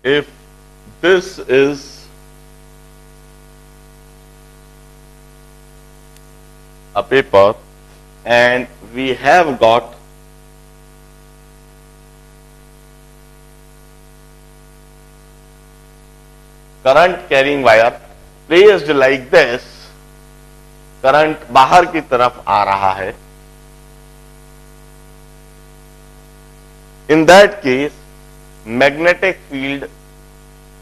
if this is a paper and we have got current carrying wire placed like this, current बाहर की तरफ आ रहा है, in that case magnetic field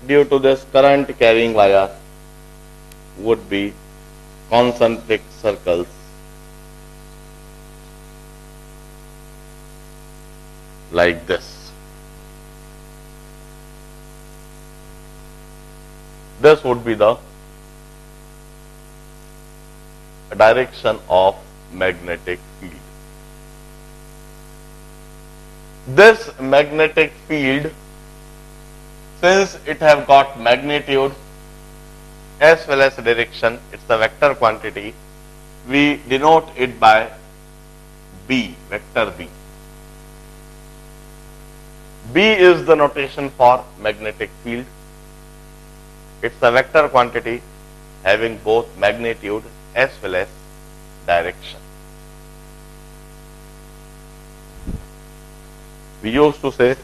due to this current carrying wire would be concentric circles like this. This would be the direction of magnetic field. This magnetic field, since it have got magnitude as well as direction, it's a vector quantity, we denote it by B, vector B. B is the notation for magnetic field. It's a vector quantity having both magnitude as well as direction. We used to say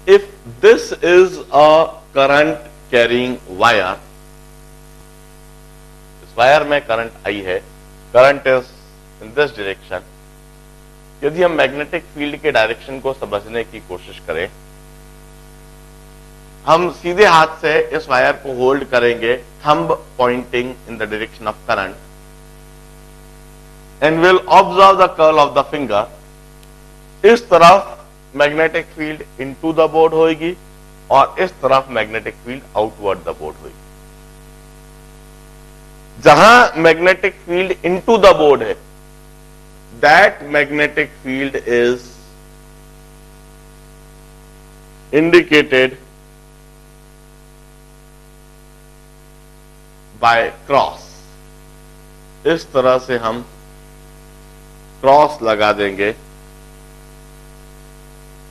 if this is a current carrying wire, इस wire में current I है, current is in this direction, यदि हम magnetic field के direction को समझने की कोशिश करें, हम सीधे हाथ से इस वायर को होल्ड करेंगे, thumb pointing in the direction of current, and will observe the curl of the finger. इस तरफ magnetic field into the board होगी और इस तरफ magnetic field outward the board होगी। जहां magnetic field into the board है, that magnetic field is indicated by cross। इस तरह से हम क्रॉस लगा देंगे।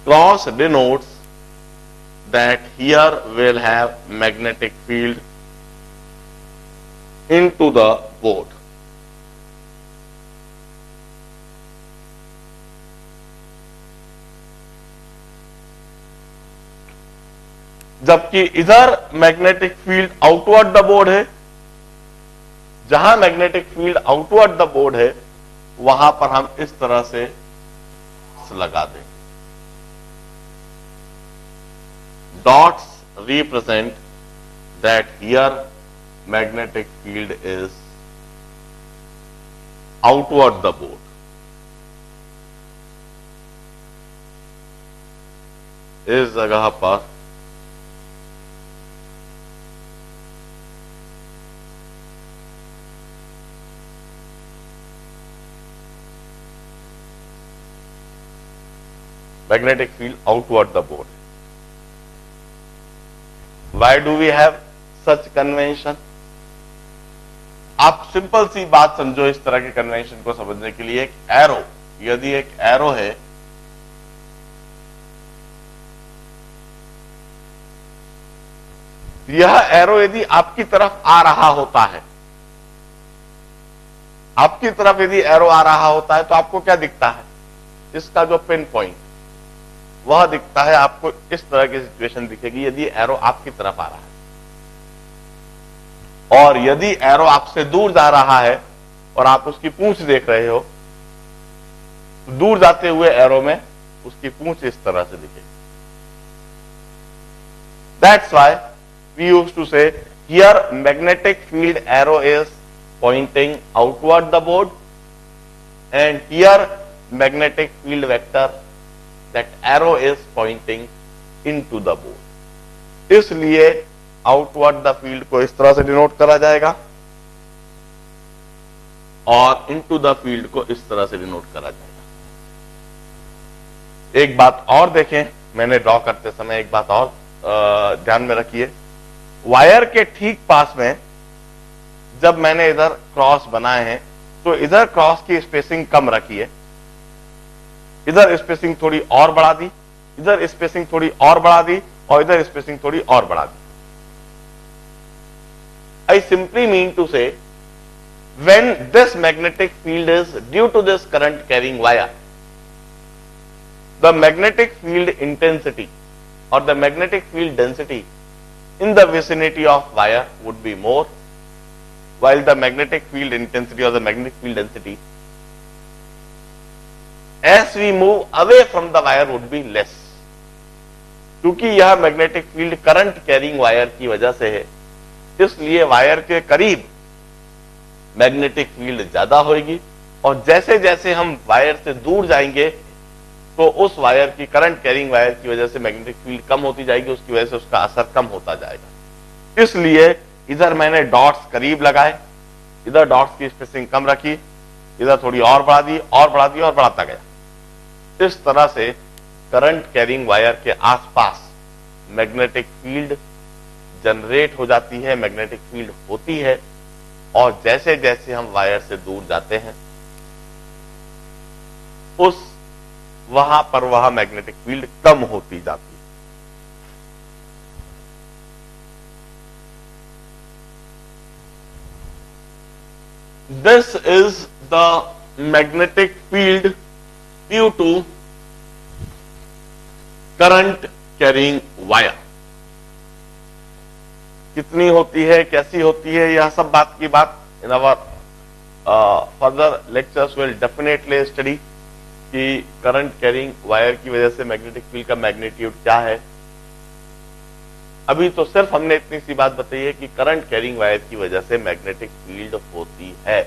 Cross denotes that here will have magnetic field into the board। जबकि इधर magnetic field outward the board है, जहां magnetic field outward the board है वहां पर हम इस तरह से लगा दें। Dots represent that here magnetic field is outward the board. इस जगह पर magnetic field outward the board। Why do we have such convention? आप सिंपल सी बात समझो इस तरह के कन्वेंशन को समझने के लिए। एक एरो, यदि एक एरो है, यह एरो यदि आपकी तरफ आ रहा होता है, आपकी तरफ यदि एरो आ रहा होता है तो आपको क्या दिखता है? इसका जो पिन पॉइंट वह दिखता है आपको। इस तरह की सिचुएशन दिखेगी यदि एरो आपकी तरफ आ रहा है, और यदि एरो आपसे दूर जा रहा है और आप उसकी पूंछ देख रहे हो, तो दूर जाते हुए एरो में उसकी पूंछ इस तरह से दिखेगी। That's why we used to say here magnetic field arrow is pointing outward the board and here magnetic field vector that arrow is pointing into the board। इसलिए आउटवर्ड द फील्ड को इस तरह से डिनोट करा जाएगा और into the field को इस तरह से डिनोट करा जाएगा। एक बात और देखें, मैंने ड्रॉ करते समय एक बात और ध्यान में रखिए, वायर के ठीक पास में जब मैंने इधर क्रॉस बनाए हैं तो इधर क्रॉस की स्पेसिंग कम रखी है, इधर स्पेसिंग थोड़ी और बढ़ा दी, इधर स्पेसिंग थोड़ी और बढ़ा दी और इधर स्पेसिंग थोड़ी और बढ़ा दी। I simply mean to say when this magnetic field is due to this current carrying wire, the magnetic field intensity or the magnetic field density in the vicinity of wire would be more, while the magnetic field intensity or the magnetic field density as we move away from the wire would be less. क्योंकि यह magnetic field current carrying wire की वजह से है, इसलिए wire के करीब magnetic field ज्यादा होगी और जैसे जैसे हम वायर से दूर जाएंगे तो उस वायर की, करंट कैरिंग वायर की वजह से मैग्नेटिक फील्ड कम होती जाएगी, उसकी वजह से उसका असर कम होता जाएगा। इसलिए इधर मैंने डॉट्स करीब लगाए, इधर डॉट्स की स्पेसिंग कम रखी, इधर थोड़ी और बढ़ा दी और बढ़ा दी और बढ़ाता गया। इस तरह से करंट कैरिंग वायर के आसपास मैग्नेटिक फील्ड जनरेट हो जाती है, मैग्नेटिक फील्ड होती है और जैसे जैसे हम वायर से दूर जाते हैं उस वहां पर वह मैग्नेटिक फील्ड कम होती जाती है। This is the magnetic field due to current carrying wire. कितनी होती है, कैसी होती है, यह सब बात की बात in our further lectures will definitely study कि करंट कैरिंग वायर की वजह से मैग्नेटिक फील्ड का मैग्नीट्यूड क्या है। अभी तो सिर्फ हमने इतनी सी बात बताई है कि करंट कैरिंग वायर की वजह से मैग्नेटिक फील्ड होती है।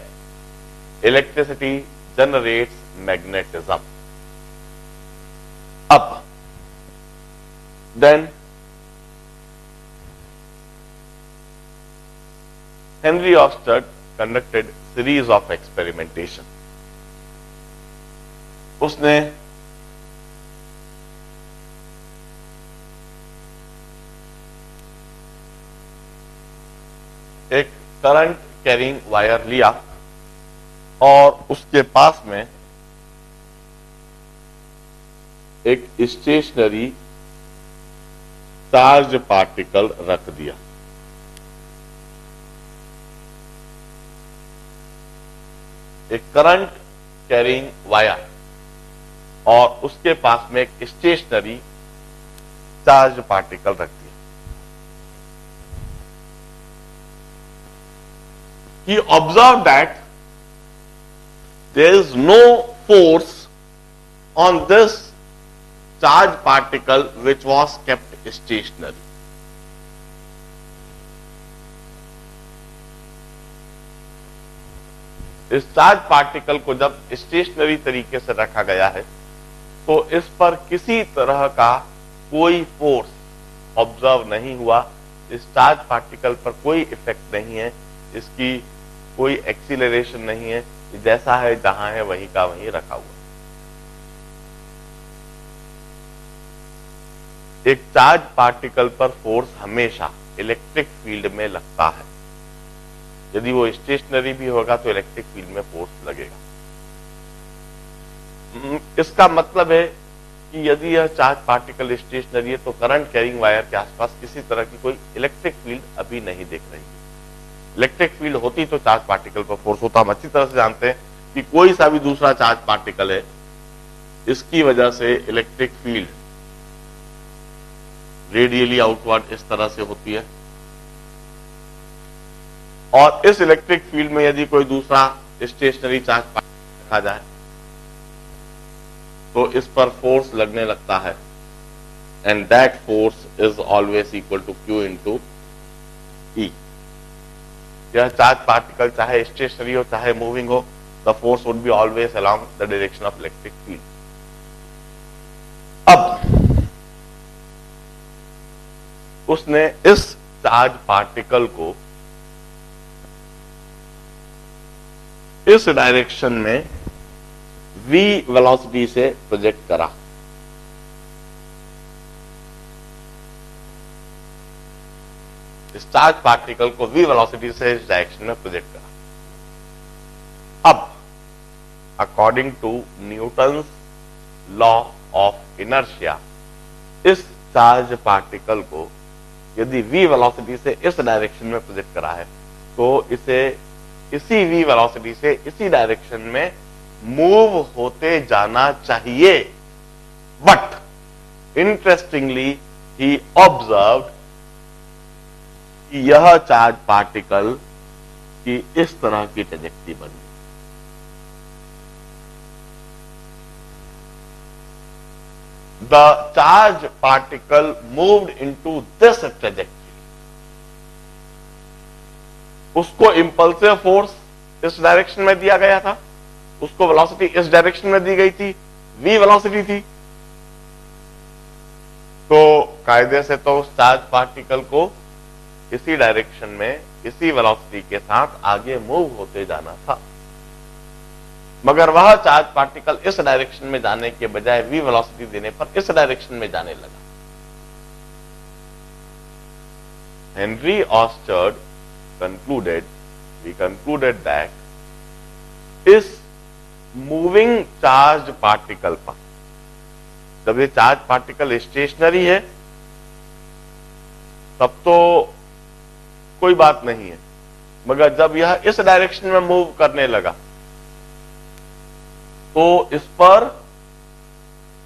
Electricity generates magnetism. अब then Henry Oersted conducted series of experimentation. उसने एक करंट कैरिंग वायर लिया और उसके पास में एक स्टेशनरी चार्ज पार्टिकल रख दिया। एक करंट कैरिंग वायर और उसके पास में एक स्टेशनरी चार्ज पार्टिकल रख दिया। He observed that there is no force on this charge particle which was kept stationary. इस चार्ज पार्टिकल को जब स्टेशनरी तरीके से रखा गया है तो इस पर किसी तरह का कोई फोर्स ऑब्जर्व नहीं हुआ। इस चार्ज पार्टिकल पर कोई इफेक्ट नहीं है, इसकी कोई एक्सीलरेशन नहीं है, जैसा है जहां है वहीं का वहीं रखा हुआ। एक चार्ज पार्टिकल पर फोर्स हमेशा इलेक्ट्रिक फील्ड में लगता है। यदि वो स्टेशनरी भी होगा तो इलेक्ट्रिक फील्ड में फोर्स लगेगा। इसका मतलब है कि यदि यह चार्ज पार्टिकल स्टेशनरी है तो करंट कैरिंग वायर के आसपास किसी तरह की कोई इलेक्ट्रिक फील्ड अभी नहीं दिख रही है। इलेक्ट्रिक फील्ड होती तो चार्ज पार्टिकल पर फोर्स होता। हम अच्छी तरह से जानते हैं कि कोई सा भी दूसरा चार्ज पार्टिकल है, इसकी वजह से इलेक्ट्रिक फील्ड रेडियली आउटवर्ड इस तरह से होती है और इस इलेक्ट्रिक फील्ड में यदि कोई दूसरा स्टेशनरी चार्ज पार्टिकल रखा जाए तो इस पर फोर्स लगने लगता है and that force is always equal to q into e. यह चार्ज पार्टिकल चाहे स्टेशनरी हो चाहे मूविंग हो, the force would be always along the direction of electric field. अब उसने इस चार्ज पार्टिकल को इस डायरेक्शन में v वेलोसिटी से प्रोजेक्ट करा। इस चार्ज पार्टिकल को v वेलोसिटी से इस डायरेक्शन में प्रोजेक्ट करा। अब according to Newton's law of inertia, इस चार्ज पार्टिकल को यदि v वेलोसिटी से इस डायरेक्शन में प्रोजेक्ट करा है तो इसे इसी v वेलोसिटी से इसी डायरेक्शन में मूव होते जाना चाहिए। बट इंटरेस्टिंगली ही ऑब्जर्व्ड कि यह चार्ज पार्टिकल की इस तरह की ट्रेजेक्टरी बनी। The charge particle moved into this trajectory. उसको इंपल्सिव फोर्स इस डायरेक्शन में दिया गया था, उसको वेलोसिटी इस डायरेक्शन में दी गई थी, v वेलोसिटी थी। तो कायदे से तो उस चार्ज पार्टिकल को इसी डायरेक्शन में इसी वेलोसिटी के साथ आगे मूव होते जाना था, मगर वह चार्ज पार्टिकल इस डायरेक्शन में जाने के बजाय v वेलोसिटी देने पर इस डायरेक्शन में जाने लगा। हेनरी ऑस्टर्ड concluded that इस मूविंग चार्ज पार्टिकल पर, जब ये चार्ज पार्टिकल स्टेशनरी है तब तो कोई बात नहीं है, मगर जब यह इस डायरेक्शन में मूव करने लगा तो इस पर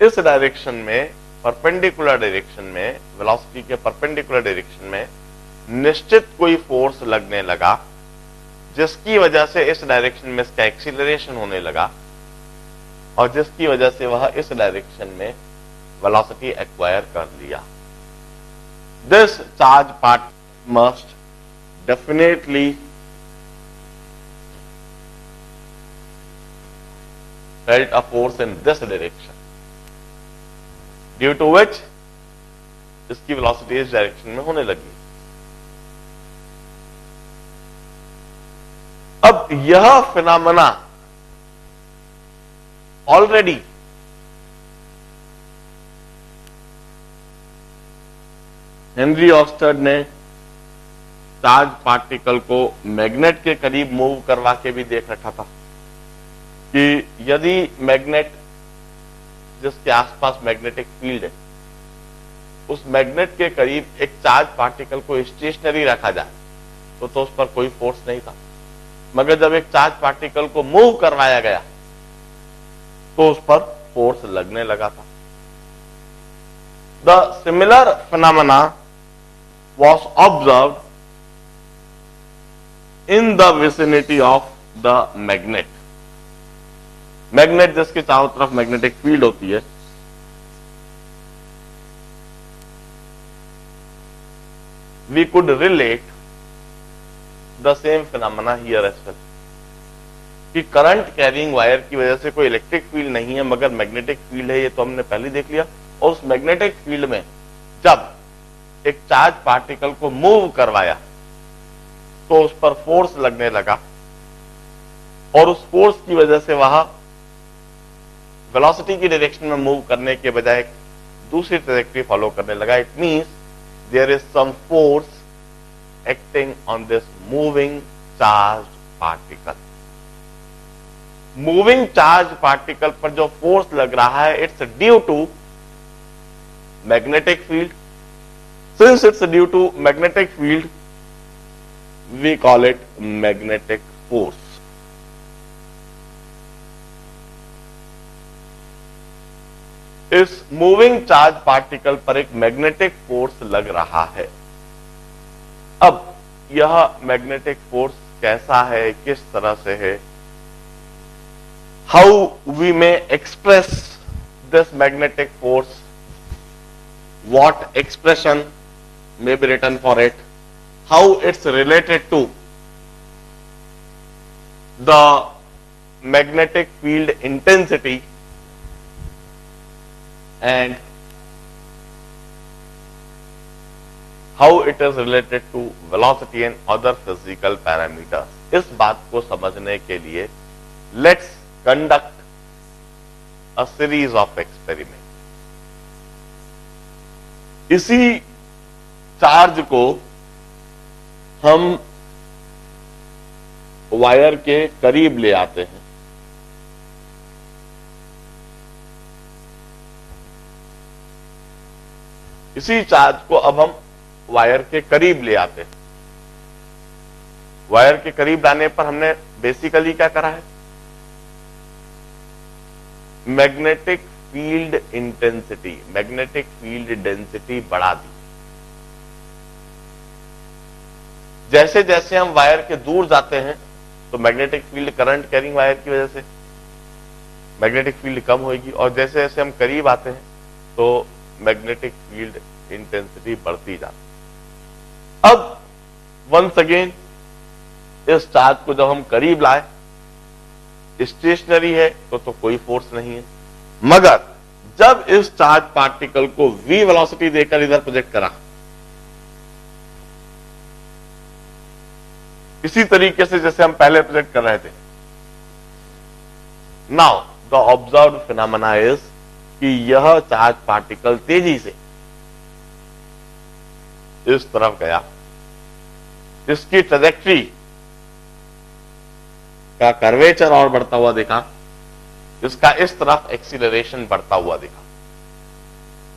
इस डायरेक्शन में, परपेंडिकुलर डायरेक्शन में, वेलोसिटी के परपेंडिकुलर डायरेक्शन में निश्चित कोई फोर्स लगने लगा, जिसकी वजह से इस डायरेक्शन में इसका एक्सीलरेशन होने लगा और जिसकी वजह से वह इस डायरेक्शन में वेलोसिटी एक्वायर कर लिया। This charge part must definitely felt a force in this direction, due to which इसकी वेलोसिटी इस डायरेक्शन में होने लगी। अब यह फिनोमेना ऑलरेडी हेनरी ऑस्टर्ड ने चार्ज पार्टिकल को मैग्नेट के करीब मूव करवा के भी देख रखा था कि यदि मैग्नेट, जिसके आसपास मैग्नेटिक फील्ड है, उस मैग्नेट के करीब एक चार्ज पार्टिकल को स्टेशनरी रखा जाए तो उस पर कोई फोर्स नहीं था, मगर जब एक चार्ज पार्टिकल को मूव करवाया गया तो उस पर फोर्स लगने लगा था। The similar phenomena was observed in the vicinity of the magnet. Magnet जिसके चारों तरफ मैग्नेटिक फील्ड होती है, we could relate the same phenomena here as well, कि करंट कैरिंग वायर की वजह से कोई इलेक्ट्रिक फील्ड नहीं है मगर मैग्नेटिक फील्ड है, ये तो हमने पहले देख लिया। और उस मैग्नेटिक फील्ड में जब एक चार्ज पार्टिकल को मूव करवाया तो उस पर फोर्स लगने लगा और उस फोर्स की वजह से वह वेलोसिटी की डायरेक्शन में मूव करने के बजाय दूसरी ट्रैजेक्टरी फॉलो करने लगा। It means there is some force acting on this moving charge particle. Moving charge particle पर जो फोर्स लग रहा है, it's due to magnetic field. Since it's due to magnetic field, we call it magnetic force. इस moving charge particle पर एक magnetic force लग रहा है। अब यह मैग्नेटिक फोर्स कैसा है, किस तरह से है, how we may express this magnetic force, what expression may be written for it, how it's related to the magnetic field intensity and how it is related to velocity and other physical parameters. इस बात को समझने के लिए let's conduct a series of experiments. इसी charge को हम wire के करीब ले आते हैं, इसी चार्ज को अब हम वायर के करीब ले आते हैं। वायर के करीब लाने पर हमने बेसिकली क्या करा है, magnetic field intensity, magnetic field density बढ़ा दी। जैसे जैसे हम वायर के दूर जाते हैं तो magnetic field, current carrying wire की वजह से मैग्नेटिक फील्ड कम होगी, और जैसे जैसे हम करीब आते हैं तो मैग्नेटिक फील्ड इंटेंसिटी बढ़ती जाती। अब वंस अगेन इस चार्ज को जब हम करीब लाए, स्टेशनरी है तो कोई फोर्स नहीं है, मगर जब इस चार्ज पार्टिकल को v वेलोसिटी देकर इधर प्रोजेक्ट करा, इसी तरीके से जैसे हम पहले प्रोजेक्ट कर रहे थे, now the observed phenomena is कि यह चार्ज पार्टिकल तेजी से इस तरफ गया, इसकी ट्रैजेक्टरी का कर्वेचर और बढ़ता हुआ देखा, इसका इस तरफ एक्सीलरेशन बढ़ता हुआ देखा।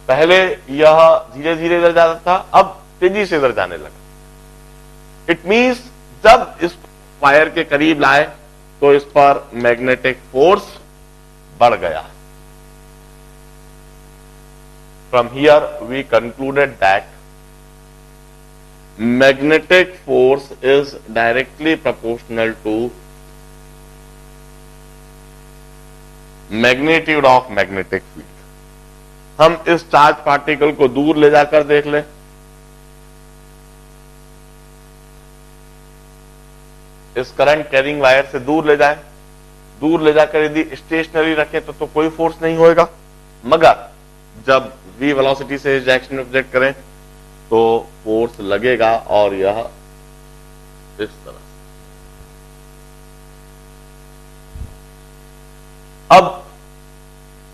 पहले यह धीरे धीरे इधर जाता था, अब तेजी से इधर जाने लगा। इट मींस जब इस वायर के करीब लाए तो इस पर मैग्नेटिक फोर्स बढ़ गया। From here we concluded that magnetic force is directly proportional to magnitude of magnetic field। हम इस चार्ज पार्टिकल को दूर ले जाकर देख लें, इस करंट कैरिंग वायर से दूर ले जाएं, दूर ले जाकर यदि स्टेशनरी रखें तो कोई फोर्स नहीं होएगा, मगर जब v वेलोसिटी से इस डायरेक्शन में प्रोजेक्ट करें तो फोर्स लगेगा, और यह इस तरह से। अब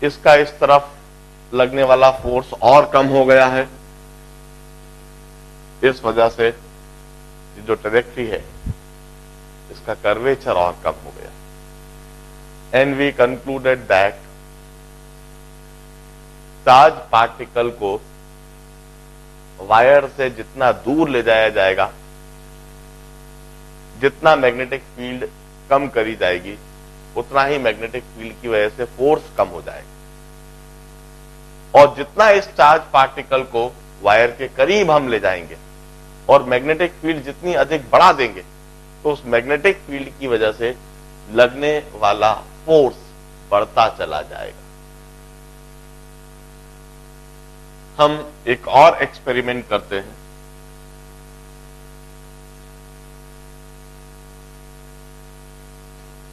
इसका इस तरफ लगने वाला फोर्स और कम हो गया है, इस वजह से जो ट्रैजेक्टरी है इसका कर्वेचर और कम हो गया। And we concluded that charge particle को वायर से जितना दूर ले जाया जाएगा, जितना मैग्नेटिक फील्ड कम करी जाएगी, उतना ही मैग्नेटिक फील्ड की वजह से फोर्स कम हो जाएगा। और जितना इस चार्ज पार्टिकल को वायर के करीब हम ले जाएंगे और मैग्नेटिक फील्ड जितनी अधिक बढ़ा देंगे, तो उस मैग्नेटिक फील्ड की वजह से लगने वाला फोर्स बढ़ता चला जाएगा। हम एक और एक्सपेरिमेंट करते हैं।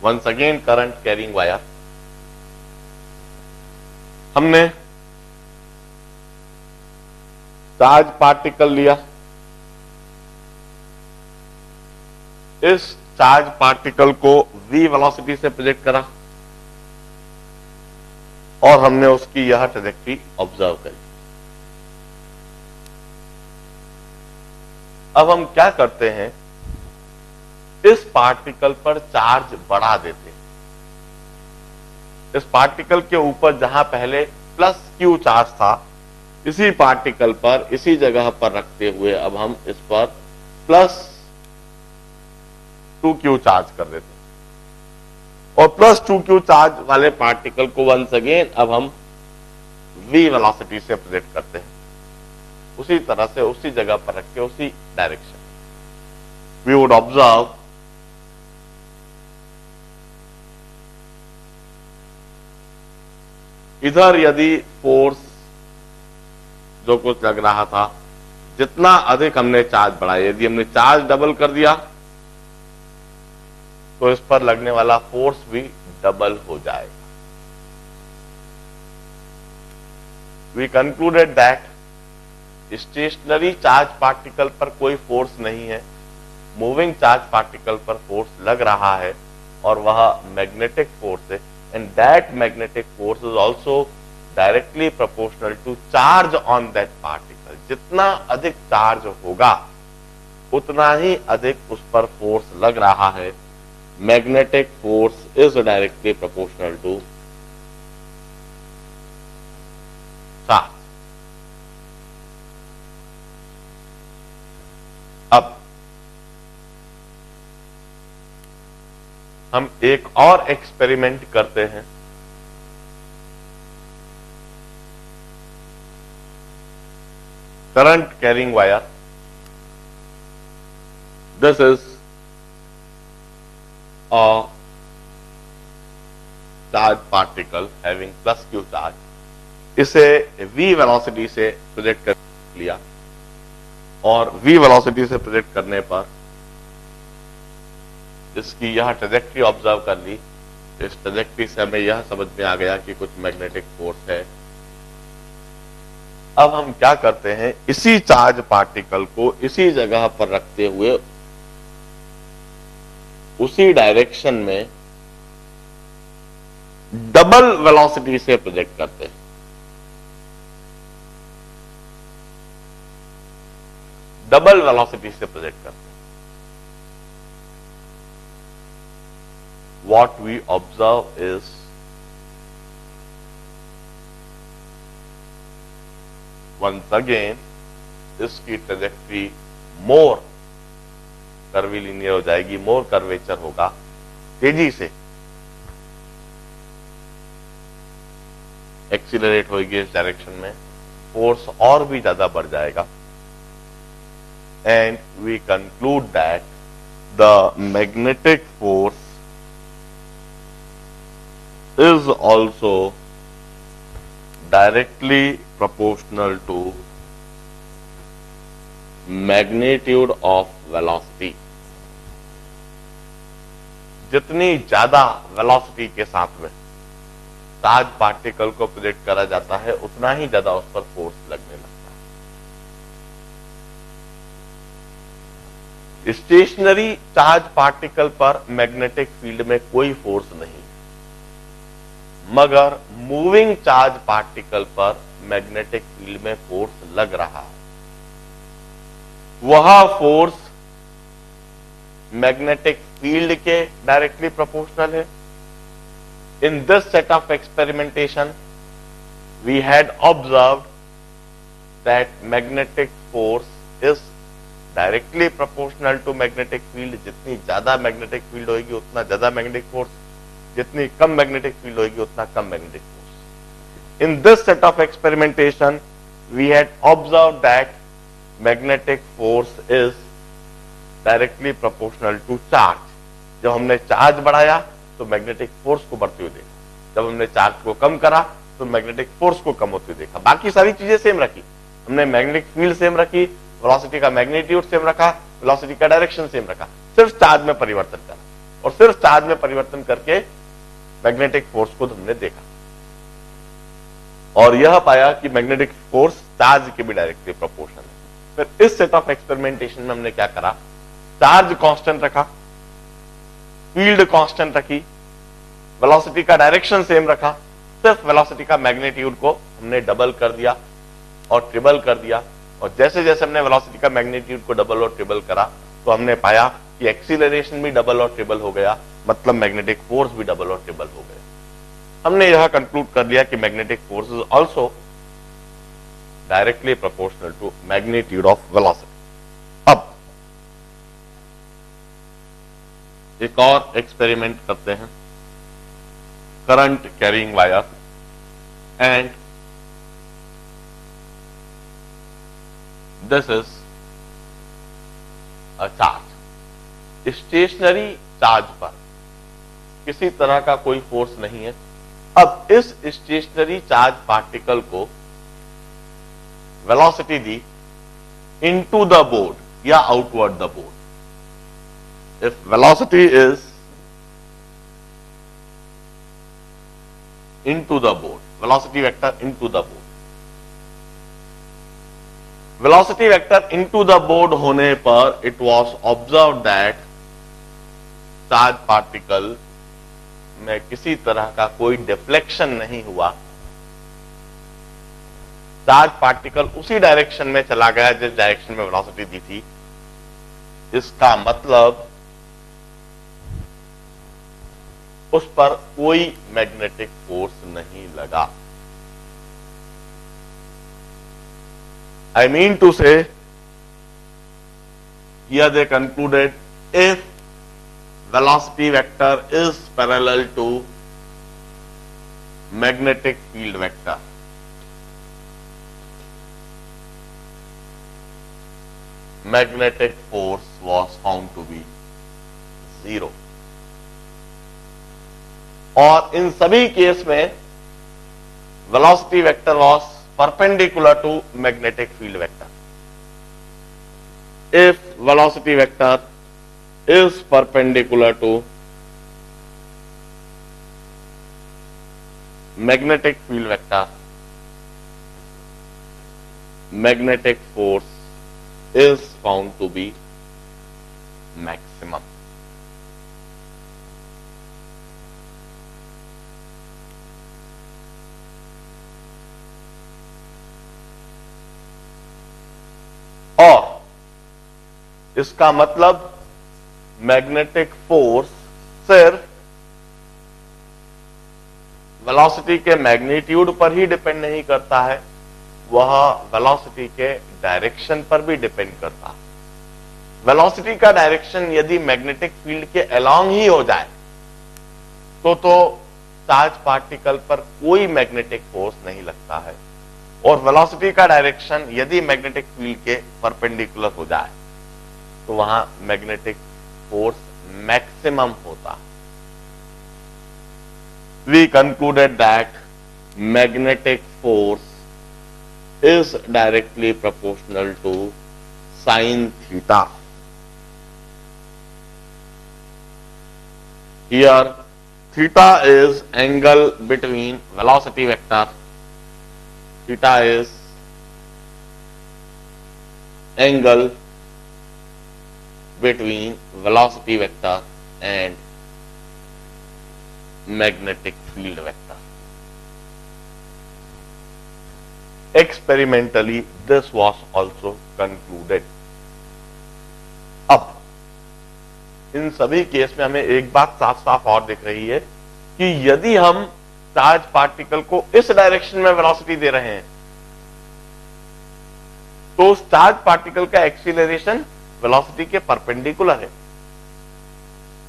Once again current carrying wire, हमने चार्ज पार्टिकल लिया, इस चार्ज पार्टिकल को v वेलोसिटी से प्रोजेक्ट करा और हमने उसकी यह ट्रैजेक्टरी ऑब्जर्व करी। अब हम क्या करते हैं, इस पार्टिकल पर चार्ज बढ़ा देते हैं। इस पार्टिकल के ऊपर जहां पहले प्लस क्यू चार्ज था, इसी पार्टिकल पर इसी जगह पर रखते हुए अब हम इस पर प्लस 2q चार्ज कर देते हैं। और प्लस 2q चार्ज वाले पार्टिकल को वंस अगेन अब हम v वेलोसिटी से प्रोजेक्ट करते हैं, उसी तरह से उसी जगह पर रख के उसी डायरेक्शन। वी वुड ऑब्जर्व इधर यदि फोर्स जो कुछ लग रहा था, जितना अधिक हमने चार्ज बढ़ाया, यदि हमने चार्ज डबल कर दिया तो इस पर लगने वाला फोर्स भी डबल हो जाएगा। We concluded that stationary charge particle पर कोई फोर्स नहीं है, मूविंग चार्ज पार्टिकल पर फोर्स लग रहा है और वह मैग्नेटिक फोर्स है, and that magnetic force is also directly proportional to charge on that particle. जितना अधिक चार्ज होगा उतना ही अधिक उस पर फोर्स लग रहा है। Magnetic force is directly proportional to charge. अब हम एक और एक्सपेरिमेंट करते हैं। Current carrying wire, this is a charge particle having plus q charge, इसे v वेलोसिटी से प्रोजेक्ट कर लिया और v वेलोसिटी से प्रोजेक्ट करने पर इसकी यह ट्रेजेक्ट्री ऑब्जर्व कर ली। इस ट्रेजेक्ट्री से हमें यह समझ में आ गया कि कुछ मैग्नेटिक फोर्स है। अब हम क्या करते हैं, इसी चार्ज पार्टिकल को इसी जगह पर रखते हुए उसी डायरेक्शन में डबल वेलोसिटी से प्रोजेक्ट करते हैं। डबल वेलोसिटी से प्रोजेक्ट करते हैं। What we observe is once again इसकी ट्रेजेक्ट्री मोर कर्वीलिनियर हो जाएगी, मोर कर्वेचर होगा, तेजी से एक्सीलरेट होगी इस डायरेक्शन में, फोर्स और भी ज्यादा बढ़ जाएगा। And we conclude that the magnetic force is also directly proportional to magnitude of velocity। जितनी ज्यादा वेलोसिटी के साथ में चार्ज पार्टिकल को प्रोजेक्ट करा जाता है उतना ही ज्यादा उस पर फोर्स लगने लगता है। स्टेशनरी चार्ज पार्टिकल पर मैग्नेटिक फील्ड में कोई फोर्स नहीं, मगर मूविंग चार्ज पार्टिकल पर मैग्नेटिक फील्ड में फोर्स लग रहा है। वह फोर्स मैग्नेटिक फील्ड के डायरेक्टली प्रोपोर्शनल है। In this set of experimentation we had observed that magnetic force is directly proportional to magnetic field. जितनी ज्यादा मैग्नेटिक फील्ड होगी उतना ज्यादा मैग्नेटिक फोर्स, जितनी कम मैग्नेटिक फील्ड होगी उतना कम magnetic force. In this set of experimentation we had observe that magnetic force is directly proportional to charge. जब हमने चार्ज बढ़ाया तो मैग्नेटिक फोर्स को बढ़ते हुए देखा, जब हमने चार्ज को कम करा तो मैग्नेटिक फोर्स को कम होते हुए देखा। बाकी सारी चीजें सेम रखी, हमने मैग्नेटिक फील्ड सेम रखी, वेलोसिटी का मैग्नीट्यूड सेम रखा, वेलोसिटी का डायरेक्शन सेम रखा, सिर्फ चार्ज में परिवर्तन करा और सिर्फ चार्ज में परिवर्तन करके मैग्नेटिक फोर्स को हमने देखा और यह पाया कि मैग्नेटिक फोर्स चार्ज के भी डायरेक्टली प्रोपोर्शनल है। फिर इस सेट ऑफ एक्सपेरिमेंटेशन में हमने क्या करा, चार्ज कांस्टेंट रखा, फील्ड कांस्टेंट रखी, वेलोसिटी का डायरेक्शन सेम रखा, सिर्फ वेलोसिटी का मैग्नीट्यूड को हमने डबल कर दिया और ट्रिपल कर दिया। और जैसे जैसे हमने वेलोसिटी का मैग्नीट्यूड को डबल और ट्रिपल करा तो हमने पाया कि एक्सीलरेशन भी डबल और ट्रिपल हो गया, मतलब मैग्नेटिक फोर्स भी डबल और ट्रिपल हो गया। हमने यह कंक्लूड कर लिया कि magnetic force is also directly proportional to magnitude of velocity. अब एक और एक्सपेरिमेंट करते हैं, current carrying wire and this is a charge. Stationary charge पर किसी तरह का कोई फोर्स नहीं है। अब इस स्टेशनरी चार्ज पार्टिकल को वेलोसिटी दी इनटू द बोर्ड या outward the board. If velocity is into the board, velocity vector into the board, velocity vector into the board होने पर it was observe that charge particle में किसी तरह का कोई डिफ्लेक्शन नहीं हुआ। चार्ज पार्टिकल उसी डायरेक्शन में चला गया जिस डायरेक्शन में वेलोसिटी दी थी। इसका मतलब उस पर कोई मैग्नेटिक फोर्स नहीं लगा। I mean to say, here they concluded, if velocity vector is parallel to magnetic field vector, magnetic force was found to be zero। और इन सभी केस में velocity vector was perpendicular to magnetic field vector. If velocity vector is perpendicular to magnetic field vector, magnetic force is found to be maximum। और इसका मतलब magnetic force सिर्फ velocity के magnitude पर ही depend नहीं करता है, वह वेलोसिटी के डायरेक्शन पर भी डिपेंड करता है। वेलोसिटी का डायरेक्शन यदि मैग्नेटिक फील्ड के अलोंग ही हो जाए तो चार्ज पार्टिकल पर कोई मैग्नेटिक फोर्स नहीं लगता है, और वेलोसिटी का डायरेक्शन यदि मैग्नेटिक फील्ड के परपेंडिकुलर हो जाए तो वहां मैग्नेटिक फोर्स मैक्सिमम होता है। We concluded that magnetic force is directly proportional to sin theta। Here theta is angle between velocity vector, theta is angle between velocity vector and magnetic field vector। Experimentally this was also concluded। अब इन सभी case में हमें एक बात साफ साफ और दिख रही है कि यदि हम चार्ज पार्टिकल को इस डायरेक्शन में वेलोसिटी दे रहे हैं तो उस चार्ज पार्टिकल का एक्सीलरेशन वेलोसिटी के परपेंडिकुलर है।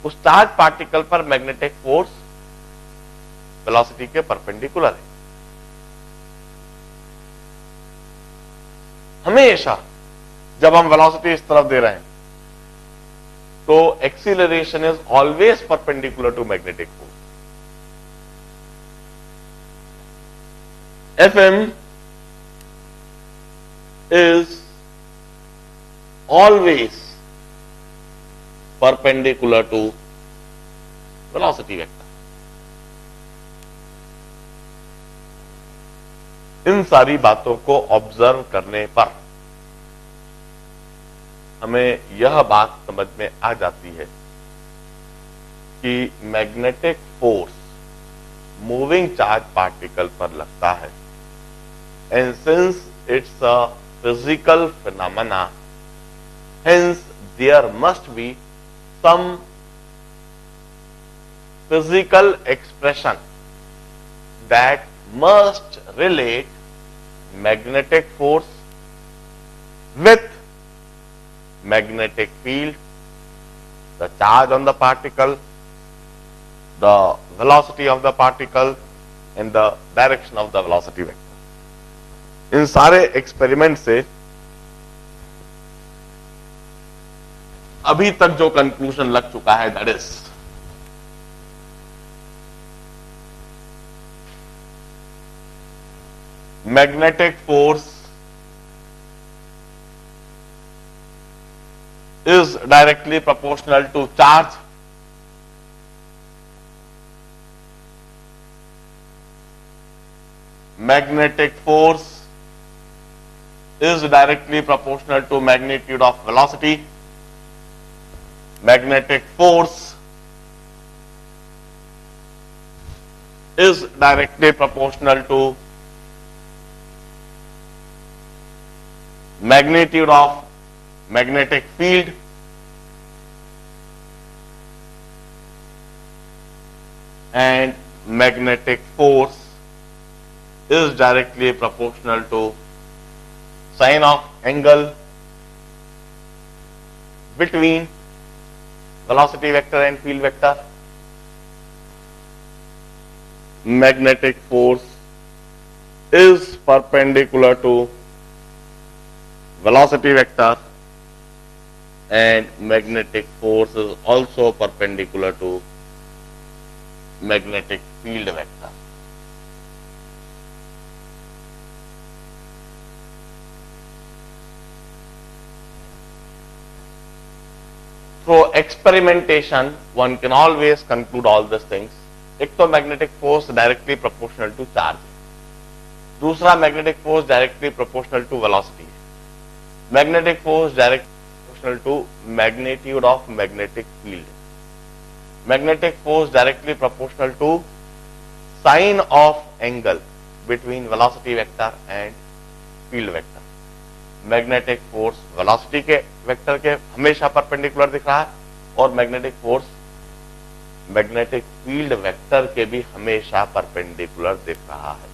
उस चार्ज पार्टिकल पर मैग्नेटिक फोर्स वेलोसिटी के परपेंडिकुलर है। हमेशा जब हम वेलोसिटी इस तरफ दे रहे हैं तो acceleration is always perpendicular to magnetic force. Fm is always perpendicular to velocity vector। इन सारी बातों को ऑब्जर्व करने पर हमें यह बात समझ में आ जाती है कि magnetic force moving charge particle पर लगता है, and since it's a physical phenomena hence there must be some physical expression that must relate magnetic force with magnetic field, the charge on the particle, the velocity of the particle and the direction of the velocity vector। इन सारे experiment से अभी तक जो conclusion लग चुका है that is magnetic force is directly proportional to charge, magnetic force is directly proportional to magnitude of velocity, magnetic force is directly proportional to magnitude of magnetic field, and magnetic force is directly proportional to sine of angle between velocity vector and field vector. Magnetic force is perpendicular to velocity vector and magnetic force is also perpendicular to magnetic field vector. Through experimentation, one can always conclude all these things. एक तो magnetic force directly proportional to charge, दूसरा magnetic force directly proportional to velocity, magnetic force directly proportional to magnitude of magnetic field, magnetic force directly proportional to sine of angle between velocity vector and field vector. Magnetic force velocity के vector के हमेशा perpendicular दिख रहा है और magnetic force magnetic field vector के भी हमेशा परपेंडिकुलर दिख रहा है.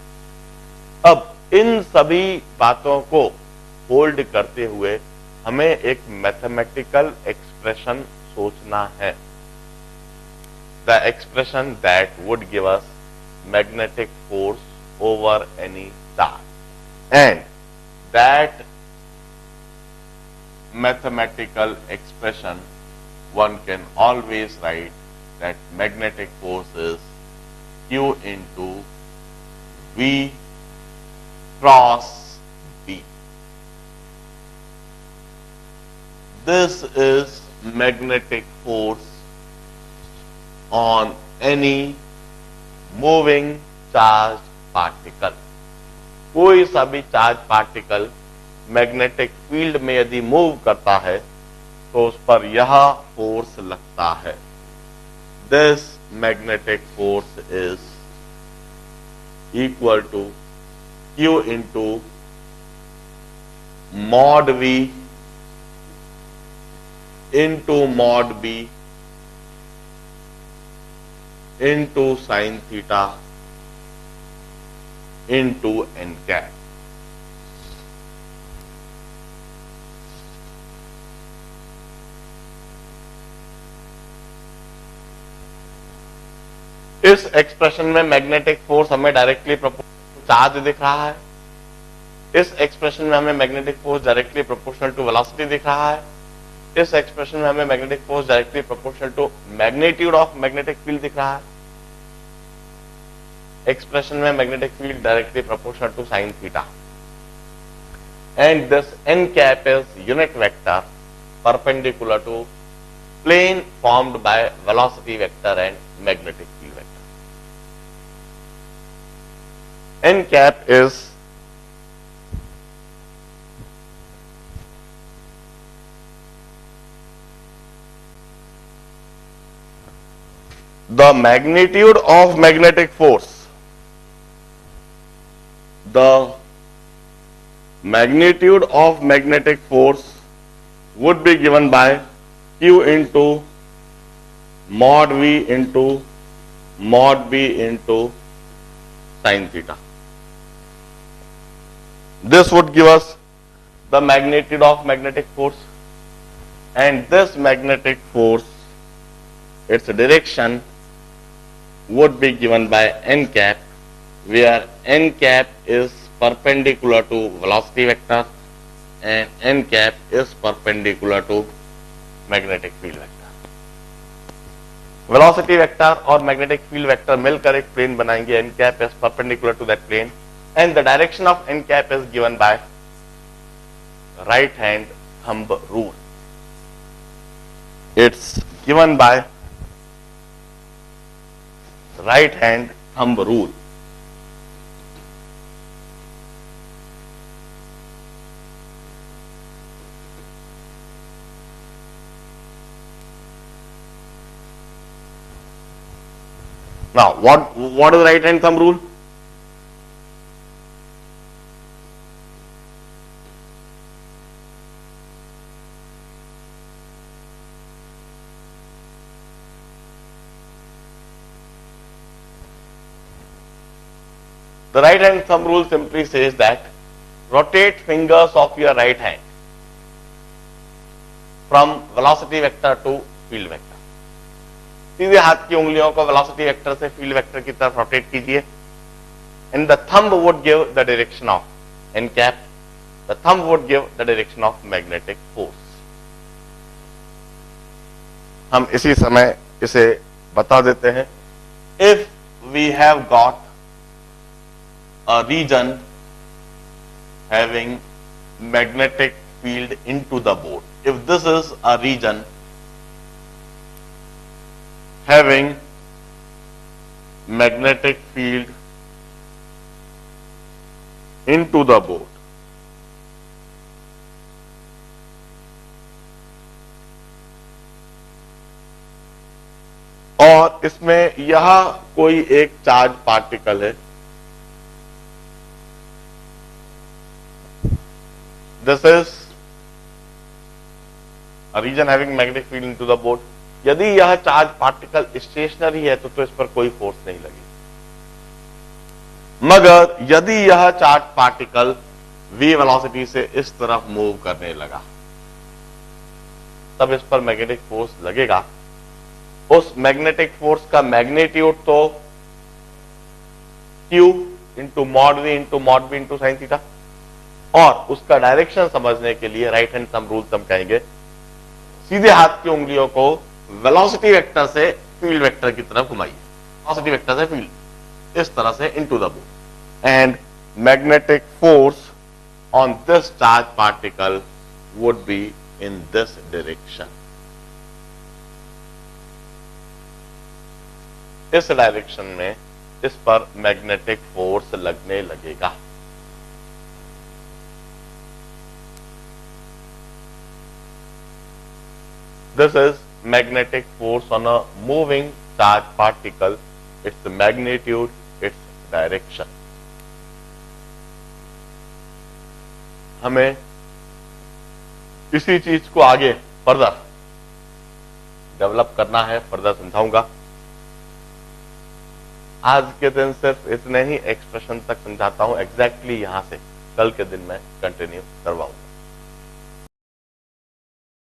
अब इन सभी बातों को होल्ड करते हुए हमें एक मैथमेटिकल एक्सप्रेशन सोचना है. The expression that would give us magnetic force over any charge and that mathematical expression one can always write that magnetic force is Q into V cross B. This is magnetic force on any moving charged particle. कोई सा भी charge particle magnetic field में यदि move करता है तो उस पर यह फोर्स लगता है. This magnetic force is equal to Q into mod V into mod B into sine theta into n cap. इस एक्सप्रेशन में मैग्नेटिक फोर्स हमें डायरेक्टली प्रोपोर्शनल चार्ज दिख रहा है. इस एक्सप्रेशन में हमें magnetic force directly proportional to velocity दिख रहा है. इस एक्सप्रेशन में हमें magnetic force directly proportional to magnitude of magnetic field दिख रहा है. एक्सप्रेशन में magnetic field directly proportional to sine theta. And this n cap is unit vector perpendicular to plane formed by velocity vector and magnetic field vector. N cap is the magnitude of magnetic force. The magnitude of magnetic force would be given by Q into mod V into mod B into sin theta. This would give us the magnitude of magnetic force, and this magnetic force, its direction would be given by n cap, where n cap is perpendicular to velocity vector and n cap is perpendicular to magnetic field vector. Velocity vector और magnetic field vector मिलकर एक plane बनाएंगे. N cap is perpendicular to that plane and the direction of n cap is given by right hand thumb rule. It's given by right hand thumb rule. Now, what is right hand thumb rule? The right hand thumb rule simply says that rotate fingers of your right hand from velocity vector to field vector. सीधे हाथ की उंगलियों को velocity vector से field vector की तरफ rotate कीजिए, and the thumb would give the direction of n cap. The thumb would give the direction of magnetic force. हम इसी समय इसे बता देते हैं. If we have got a region having magnetic field into the board, if this is a region having magnetic field into the board, और इसमें यह कोई एक चार्ज पार्टिकल है, this is a region having magnetic field into the board. यदि यह charge particle stationery है तो इस पर कोई फोर्स नहीं लगी, मगर यदि यह चार्ज पार्टिकल v वेलोसिटी से इस तरफ मूव करने लगा तब इस पर मैग्नेटिक फोर्स लगेगा. उस मैग्नेटिक फोर्स का मैग्नीट्यूड तो Q into mod V into mod B into sine theta, और उसका डायरेक्शन समझने के लिए राइट हैंड थंब रूल हम कहेंगे सीधे हाथ की उंगलियों को वेलोसिटी वेक्टर से फील्ड वेक्टर की तरफ घुमाइए. वेलोसिटी वेक्टर से फील्ड इस तरह से into the board, and magnetic force on this charge particle would be in this direction. इस डायरेक्शन में इस पर मैग्नेटिक फोर्स लगने लगेगा. This is magnetic force on a moving charge particle, its magnitude, its direction. हमें इसी चीज को आगे फर्दर डेवलप करना है, फर्दर समझाऊंगा. आज के दिन सिर्फ इतने ही एक्सप्रेशन तक समझाता हूं, एग्जैक्टली यहां से कल के दिन मैं कंटिन्यू करवाऊंगा.